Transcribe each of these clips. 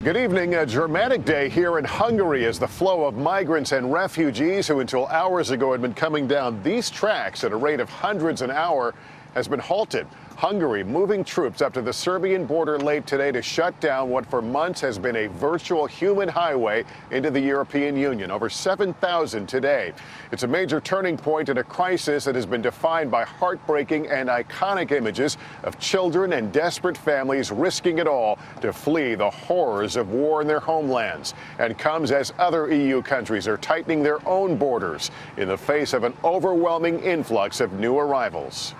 Good evening. A dramatic day here in Hungary as the flow of migrants and refugees who until hours ago had been coming down these tracks at a rate of hundreds an hour has been halted. Hungary moving troops up to the Serbian border late today to shut down what for months has been a virtual human highway into the European Union. Over 7,000 today. It's a major turning point in a crisis that has been defined by heartbreaking and iconic images of children and desperate families risking it all to flee the horrors of war in their homelands, and comes as other EU countries are tightening their own borders in the face of an overwhelming influx of new arrivals.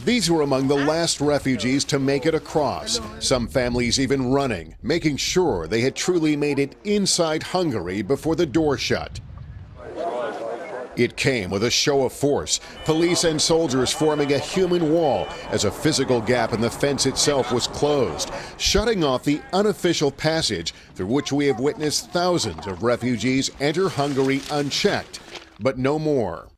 These were among the last refugees to make it across, some families even running, making sure they had truly made it inside Hungary before the door shut. It came with a show of force, police and soldiers forming a human wall as a physical gap in the fence itself was closed, shutting off the unofficial passage through which we have witnessed thousands of refugees enter Hungary unchecked, but no more.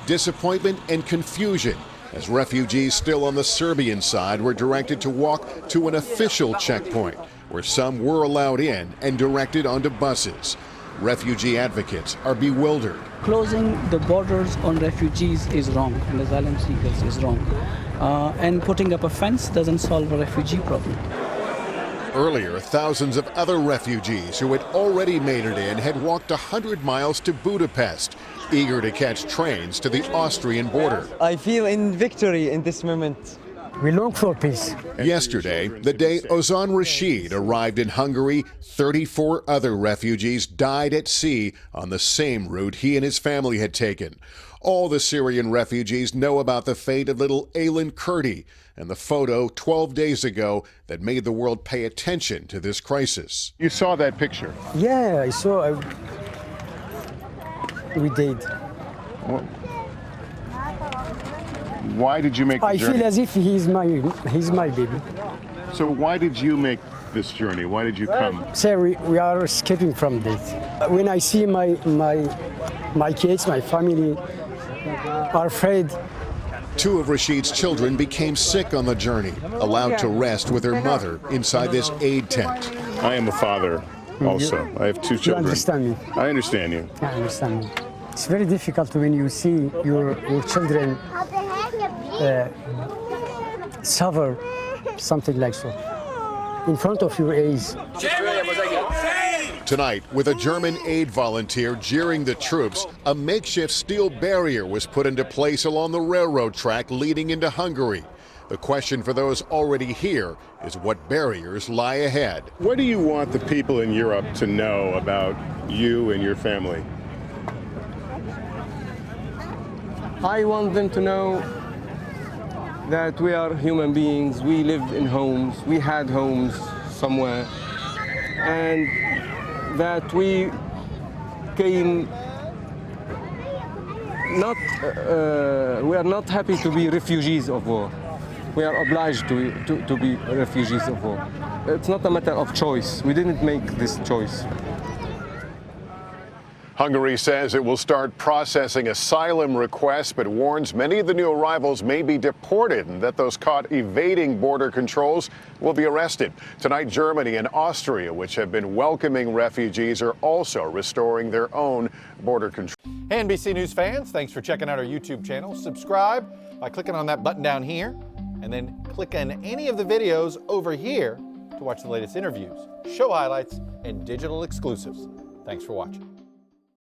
Disappointment and confusion as refugees still on the Serbian side were directed to walk to an official checkpoint where some were allowed in and directed onto buses. Refugee advocates are bewildered. Closing the borders on refugees is wrong and asylum seekers is wrong. And putting up a fence doesn't solve a refugee problem. Earlier, thousands of other refugees who had already made it in had walked 100 miles to Budapest, eager to catch trains to the Austrian border. I feel in victory in this moment. We long for peace. Yesterday, the day Ozan Rashid arrived in Hungary, 34 other refugees died at sea on the same route he and his family had taken. All the Syrian refugees know about the fate of little Aylin Kurdi and the photo 12 days ago that made the world pay attention to this crisis. You saw that picture. Yeah, I saw. We did. Why did you make the I journey? feel as if he's my baby. So why did you make this journey? Why did you come? So we are escaping from this. When I see my kids, my family are afraid. Two of Rashid's children became sick on the journey, allowed to rest with their mother inside this aid tent. I am a father also. I have two You children. understand me? I understand you. I understand me. It's very difficult when you see your children suffer something like so in front of your eyes. Tonight, with a German aid volunteer jeering the troops, a makeshift steel barrier was put into place along the railroad track leading into Hungary. The question for those already here is what barriers lie ahead. What do you want the people in Europe to know about you and your family? I want them to know that we are human beings, we lived in homes, we had homes somewhere, and that we came not, we are not happy to be refugees of war. We are obliged to be refugees of war. It's not a matter of choice. We didn't make this choice. Hungary says it will start processing asylum requests, but warns many of the new arrivals may be deported and that those caught evading border controls will be arrested. Tonight, Germany and Austria, which have been welcoming refugees, are also restoring their own border control. Hey, NBC News fans, thanks for checking out our YouTube channel. Subscribe by clicking on that button down here, and then click on any of the videos over here to watch the latest interviews, show highlights, and digital exclusives. Thanks for watching.